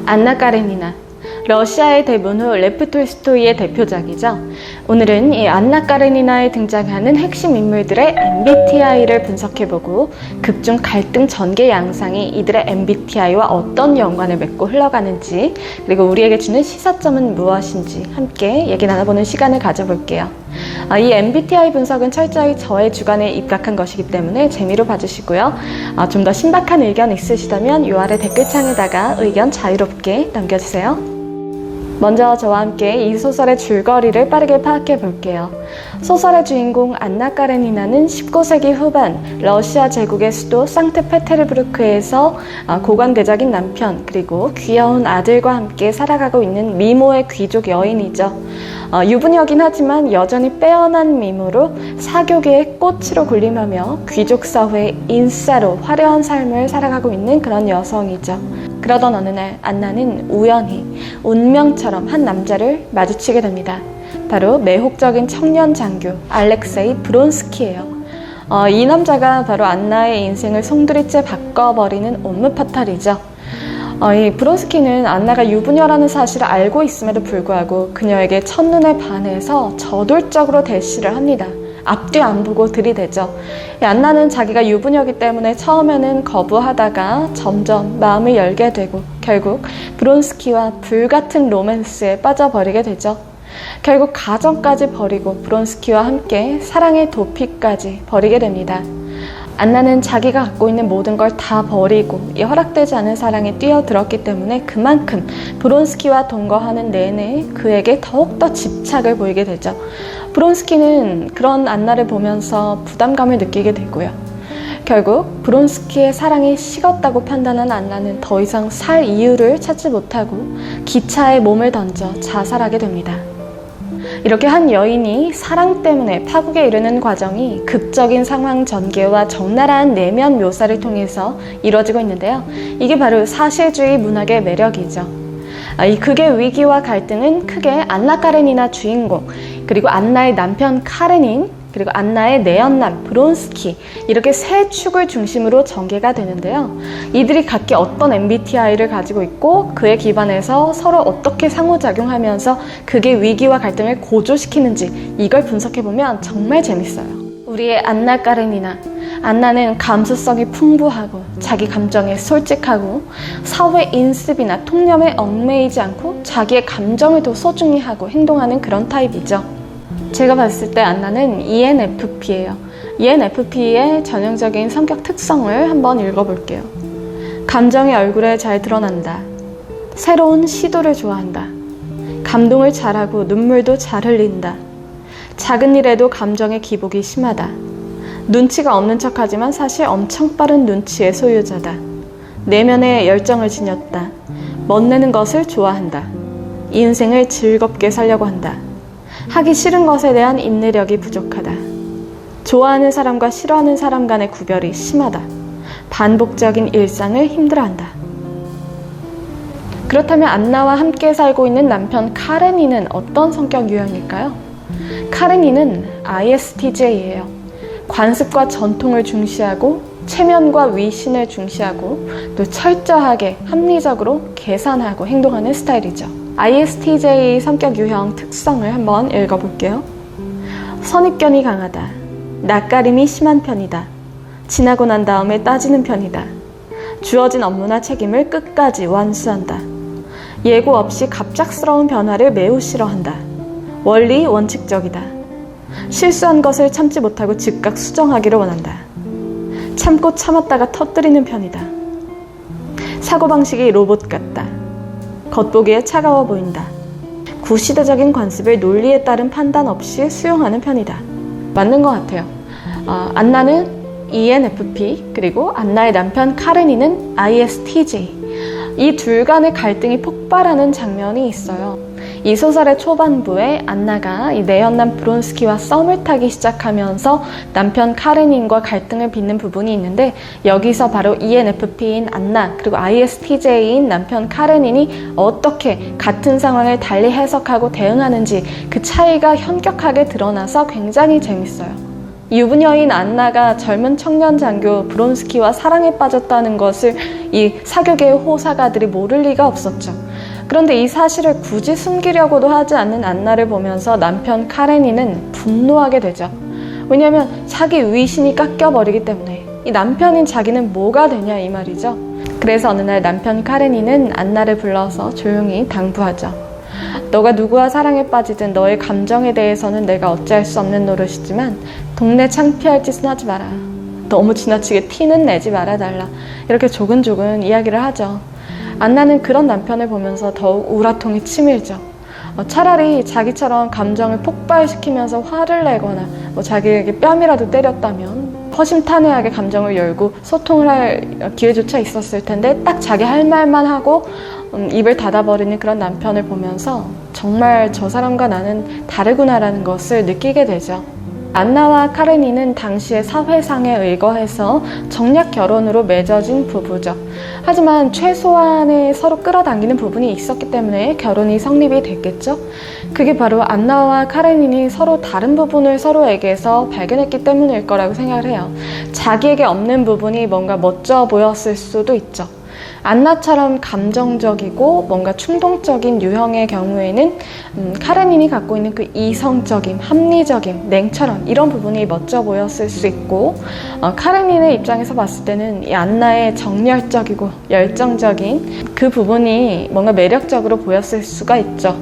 안나 까레니나, 러시아의 대문호 레프 톨스토이의 대표작이죠. 오늘은 이 안나 까레니나에 등장하는 핵심 인물들의 MBTI를 분석해보고 극중 갈등 전개 양상이 이들의 MBTI와 어떤 연관을 맺고 흘러가는지, 그리고 우리에게 주는 시사점은 무엇인지 함께 얘기 나눠보는 시간을 가져볼게요. 이 MBTI 분석은 철저히 저의 주관에 입각한 것이기 때문에 재미로 봐주시고요. 좀 더 신박한 의견 있으시다면 이 아래 댓글창에다가 의견 자유롭게 남겨주세요. 먼저 저와 함께 이 소설의 줄거리를 빠르게 파악해 볼게요. 소설의 주인공 안나 까레니나는 19세기 후반 러시아 제국의 수도 상트페테르부르크에서 고관대작인 남편 그리고 귀여운 아들과 함께 살아가고 있는 미모의 귀족 여인이죠. 유부녀긴 하지만 여전히 빼어난 미모로 사교계의 꽃으로 군림하며 귀족 사회의 인싸로 화려한 삶을 살아가고 있는 그런 여성이죠. 그러던 어느 날 안나는 우연히 운명처럼 한 남자를 마주치게 됩니다. 바로 매혹적인 청년 장교 알렉세이 브론스키예요. 이 남자가 바로 안나의 인생을 송두리째 바꿔버리는 옴므파탈이죠. 이 브론스키는 안나가 유부녀라는 사실을 알고 있음에도 불구하고 그녀에게 첫눈에 반해서 저돌적으로 대시를 합니다. 앞뒤 안 보고 들이대죠. 안나는 자기가 유부녀이기 때문에 처음에는 거부하다가 점점 마음을 열게 되고 결국 브론스키와 불같은 로맨스에 빠져버리게 되죠. 결국 가정까지 버리고 브론스키와 함께 사랑의 도피까지 버리게 됩니다. 안나는 자기가 갖고 있는 모든 걸 다 버리고 이 허락되지 않은 사랑에 뛰어들었기 때문에 그만큼 브론스키와 동거하는 내내 그에게 더욱더 집착을 보이게 되죠. 브론스키는 그런 안나를 보면서 부담감을 느끼게 되고요. 결국 브론스키의 사랑이 식었다고 판단한 안나는 더 이상 살 이유를 찾지 못하고 기차에 몸을 던져 자살하게 됩니다. 이렇게 한 여인이 사랑 때문에 파국에 이르는 과정이 극적인 상황 전개와 적나라한 내면 묘사를 통해서 이루어지고 있는데요. 이게 바로 사실주의 문학의 매력이죠. 이 극의 위기와 갈등은 크게 안나 까레니나 주인공, 그리고 안나의 남편 카레닌, 그리고 안나의 내연남 브론스키, 이렇게 세 축을 중심으로 전개가 되는데요. 이들이 각기 어떤 MBTI를 가지고 있고 그에 기반해서 서로 어떻게 상호작용하면서 극의 위기와 갈등을 고조시키는지 이걸 분석해보면 정말 재밌어요. 우리의 안나 까레니나, 안나는 감수성이 풍부하고 자기 감정에 솔직하고 사회 인습이나 통념에 얽매이지 않고 자기의 감정을 더 소중히 하고 행동하는 그런 타입이죠. 제가 봤을 때 안나는 ENFP예요. ENFP의 전형적인 성격 특성을 한번 읽어볼게요. 감정이 얼굴에 잘 드러난다. 새로운 시도를 좋아한다. 감동을 잘하고 눈물도 잘 흘린다. 작은 일에도 감정의 기복이 심하다. 눈치가 없는 척하지만 사실 엄청 빠른 눈치의 소유자다. 내면에 열정을 지녔다. 멋내는 것을 좋아한다. 인생을 즐겁게 살려고 한다. 하기 싫은 것에 대한 인내력이 부족하다. 좋아하는 사람과 싫어하는 사람 간의 구별이 심하다. 반복적인 일상을 힘들어한다. 그렇다면 안나와 함께 살고 있는 남편 카레닌은 어떤 성격 유형일까요? 카레닌은 ISTJ예요. 관습과 전통을 중시하고 체면과 위신을 중시하고 또 철저하게 합리적으로 계산하고 행동하는 스타일이죠. ISTJ 성격 유형 특성을 한번 읽어볼게요. 선입견이 강하다. 낯가림이 심한 편이다. 지나고 난 다음에 따지는 편이다. 주어진 업무나 책임을 끝까지 완수한다. 예고 없이 갑작스러운 변화를 매우 싫어한다. 원리 원칙적이다. 실수한 것을 참지 못하고 즉각 수정하기를 원한다. 참고 참았다가 터뜨리는 편이다. 사고방식이 로봇 같다. 겉보기에 차가워 보인다. 구시대적인 관습을 논리에 따른 판단 없이 수용하는 편이다. 맞는 것 같아요. 안나는 ENFP, 그리고 안나의 남편 카레닌은 ISTJ. 이 둘 간의 갈등이 폭발하는 장면이 있어요. 이 소설의 초반부에 안나가 이 내연남 브론스키와 썸을 타기 시작하면서 남편 카레닌과 갈등을 빚는 부분이 있는데, 여기서 바로 ENFP인 안나 그리고 ISTJ인 남편 카레닌이 어떻게 같은 상황을 달리 해석하고 대응하는지 그 차이가 현격하게 드러나서 굉장히 재밌어요. 유부녀인 안나가 젊은 청년 장교 브론스키와 사랑에 빠졌다는 것을 이 사교계의 호사가들이 모를 리가 없었죠. 그런데 이 사실을 굳이 숨기려고도 하지 않는 안나를 보면서 남편 카레니는 분노하게 되죠. 왜냐하면 자기 위신이 깎여버리기 때문에. 이 남편인 자기는 뭐가 되냐 이 말이죠. 그래서 어느 날 남편 카레니는 안나를 불러서 조용히 당부하죠. 너가 누구와 사랑에 빠지든 너의 감정에 대해서는 내가 어찌할 수 없는 노릇이지만 동네 창피할 짓은 하지 마라. 너무 지나치게 티는 내지 말아달라. 이렇게 조근조근 이야기를 하죠. 안나는 그런 남편을 보면서 더욱 우라통이 치밀죠. 차라리 자기처럼 감정을 폭발시키면서 화를 내거나 자기에게 뺨이라도 때렸다면 허심탄회하게 감정을 열고 소통을 할 기회조차 있었을 텐데 딱 자기 할 말만 하고 입을 닫아버리는 그런 남편을 보면서 정말 저 사람과 나는 다르구나라는 것을 느끼게 되죠. 안나와 카레니는 당시의 사회상에 의거해서 정략 결혼으로 맺어진 부부죠. 하지만 최소한의 서로 끌어당기는 부분이 있었기 때문에 결혼이 성립이 됐겠죠. 그게 바로 안나와 카레닌이 서로 다른 부분을 서로에게서 발견했기 때문일 거라고 생각을 해요. 자기에게 없는 부분이 뭔가 멋져 보였을 수도 있죠. 안나처럼 감정적이고 뭔가 충동적인 유형의 경우에는 카레닌이 갖고 있는 그 이성적임, 합리적임, 냉철함 이런 부분이 멋져 보였을 수 있고 카레닌의 입장에서 봤을 때는 이 안나의 정열적이고 열정적인 그 부분이 뭔가 매력적으로 보였을 수가 있죠.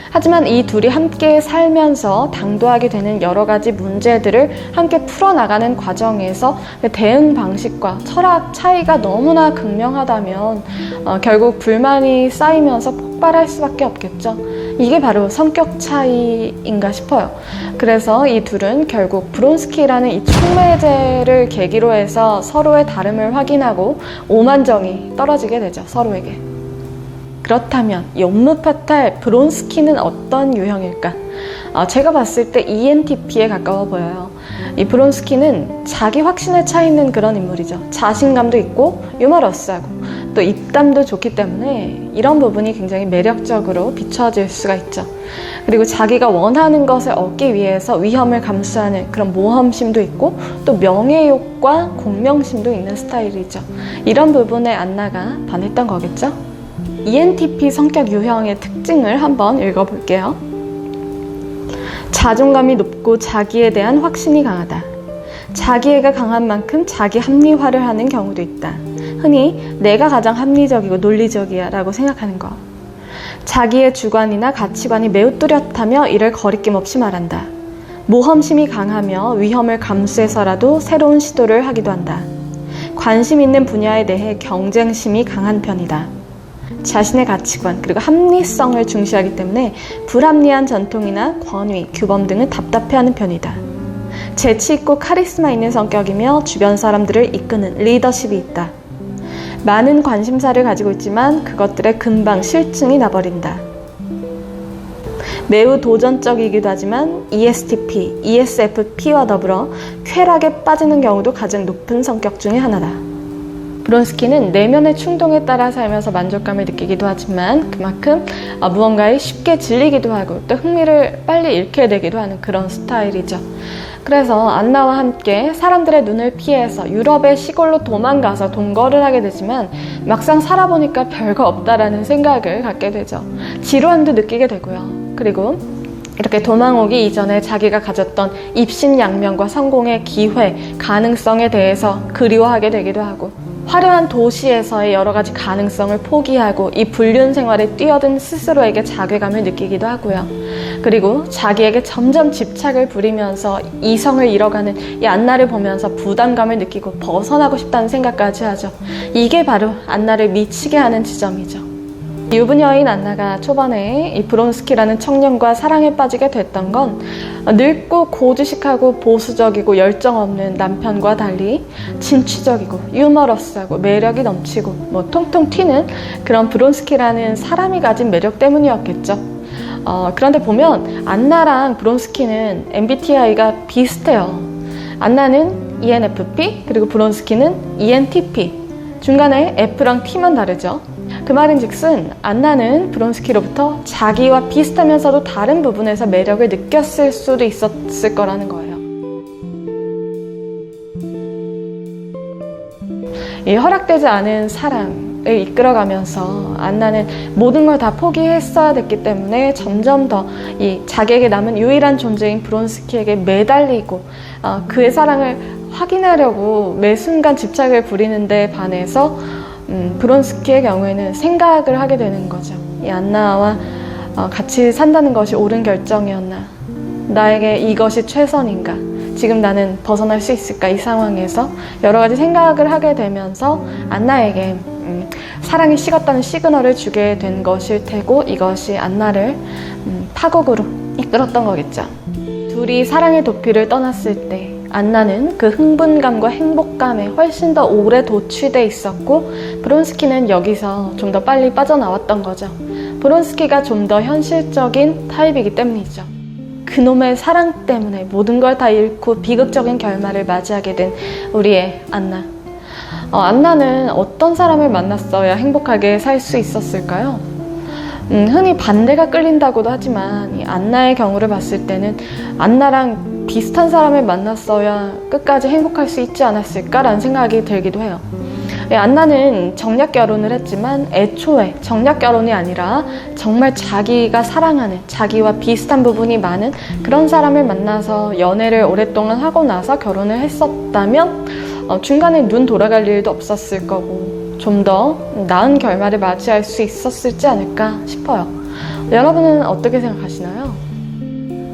하지만 이 둘이 함께 살면서 당도하게 되는 여러 가지 문제들을 함께 풀어나가는 과정에서 대응 방식과 철학 차이가 너무나 극명하다면 결국 불만이 쌓이면서 폭발할 수밖에 없겠죠. 이게 바로 성격 차이인가 싶어요. 그래서 이 둘은 결국 브론스키라는 이 촉매제를 계기로 해서 서로의 다름을 확인하고 오만정이 떨어지게 되죠, 서로에게. 그렇다면 이 옴므파탈 브론스키는 어떤 유형일까? 제가 봤을 때 ENTP에 가까워 보여요. 이 브론스키는 자기 확신에 차 있는 그런 인물이죠. 자신감도 있고 유머러스하고 또 입담도 좋기 때문에 이런 부분이 굉장히 매력적으로 비춰질 수가 있죠. 그리고 자기가 원하는 것을 얻기 위해서 위험을 감수하는 그런 모험심도 있고 또 명예욕과 공명심도 있는 스타일이죠. 이런 부분에 안나가 반했던 거겠죠? ENTP 성격 유형의 특징을 한번 읽어볼게요. 자존감이 높고 자기에 대한 확신이 강하다. 자기애가 강한 만큼 자기 합리화를 하는 경우도 있다. 흔히 내가 가장 합리적이고 논리적이야 라고 생각하는 것. 자기의 주관이나 가치관이 매우 뚜렷하며 이를 거리낌 없이 말한다. 모험심이 강하며 위험을 감수해서라도 새로운 시도를 하기도 한다. 관심 있는 분야에 대해 경쟁심이 강한 편이다. 자신의 가치관 그리고 합리성을 중시하기 때문에 불합리한 전통이나 권위, 규범 등은 답답해하는 편이다. 재치 있고 카리스마 있는 성격이며 주변 사람들을 이끄는 리더십이 있다. 많은 관심사를 가지고 있지만 그것들에 금방 실증이 나버린다. 매우 도전적이기도 하지만 ESTP, ESFP와 더불어 쾌락에 빠지는 경우도 가장 높은 성격 중에 하나다. 브론스키는 내면의 충동에 따라 살면서 만족감을 느끼기도 하지만 그만큼 무언가에 쉽게 질리기도 하고 또 흥미를 빨리 잃게 되기도 하는 그런 스타일이죠. 그래서 안나와 함께 사람들의 눈을 피해서 유럽의 시골로 도망가서 동거를 하게 되지만 막상 살아보니까 별거 없다라는 생각을 갖게 되죠. 지루함도 느끼게 되고요. 그리고 이렇게 도망 오기 이전에 자기가 가졌던 입신양명과 성공의 기회, 가능성에 대해서 그리워하게 되기도 하고 화려한 도시에서의 여러 가지 가능성을 포기하고 이 불륜 생활에 뛰어든 스스로에게 자괴감을 느끼기도 하고요. 그리고 자기에게 점점 집착을 부리면서 이성을 잃어가는 이 안나를 보면서 부담감을 느끼고 벗어나고 싶다는 생각까지 하죠. 이게 바로 안나를 미치게 하는 지점이죠. 유부녀인 안나가 초반에 이 브론스키라는 청년과 사랑에 빠지게 됐던 건 늙고 고지식하고 보수적이고 열정 없는 남편과 달리 진취적이고 유머러스하고 매력이 넘치고 통통 튀는 그런 브론스키라는 사람이 가진 매력 때문이었겠죠. 그런데 보면 안나랑 브론스키는 MBTI가 비슷해요. 안나는 ENFP 그리고 브론스키는 ENTP. 중간에 F랑 T만 다르죠. 그 말인즉슨 안나는 브론스키로부터 자기와 비슷하면서도 다른 부분에서 매력을 느꼈을 수도 있었을 거라는 거예요. 이 허락되지 않은 사랑을 이끌어가면서 안나는 모든 걸 다 포기했어야 됐기 때문에 점점 더 이 자기에게 남은 유일한 존재인 브론스키에게 매달리고 그의 사랑을 확인하려고 매 순간 집착을 부리는 데 반해서 브론스키의 경우에는 생각을 하게 되는 거죠. 이 안나와 같이 산다는 것이 옳은 결정이었나? 나에게 이것이 최선인가? 지금 나는 벗어날 수 있을까? 이 상황에서 여러 가지 생각을 하게 되면서 안나에게 사랑이 식었다는 시그널을 주게 된 것일 테고, 이것이 안나를 파국으로 이끌었던 거겠죠. 둘이 사랑의 도피를 떠났을 때 안나는 그 흥분감과 행복감에 훨씬 더 오래 도취돼 있었고, 브론스키는 여기서 좀 더 빨리 빠져나왔던 거죠. 브론스키가 좀 더 현실적인 타입이기 때문이죠. 그놈의 사랑 때문에 모든 걸 다 잃고 비극적인 결말을 맞이하게 된 우리의 안나. 안나는 어떤 사람을 만났어야 행복하게 살 수 있었을까요? 흔히 반대가 끌린다고도 하지만 이 안나의 경우를 봤을 때는 안나랑 비슷한 사람을 만났어야 끝까지 행복할 수 있지 않았을까라는 생각이 들기도 해요. 안나는 정략 결혼을 했지만 애초에 정략 결혼이 아니라 정말 자기가 사랑하는, 자기와 비슷한 부분이 많은 그런 사람을 만나서 연애를 오랫동안 하고 나서 결혼을 했었다면 중간에 눈 돌아갈 일도 없었을 거고 좀 더 나은 결말을 맞이할 수 있었을지 않을까 싶어요. 여러분은 어떻게 생각하시나요?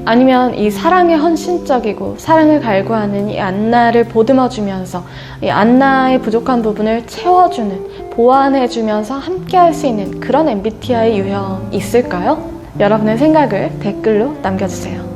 아니면 이 사랑에 헌신적이고 사랑을 갈구하는 이 안나를 보듬어주면서 이 안나의 부족한 부분을 채워주는, 보완해주면서 함께 할 수 있는 그런 MBTI 유형 있을까요? 여러분의 생각을 댓글로 남겨주세요.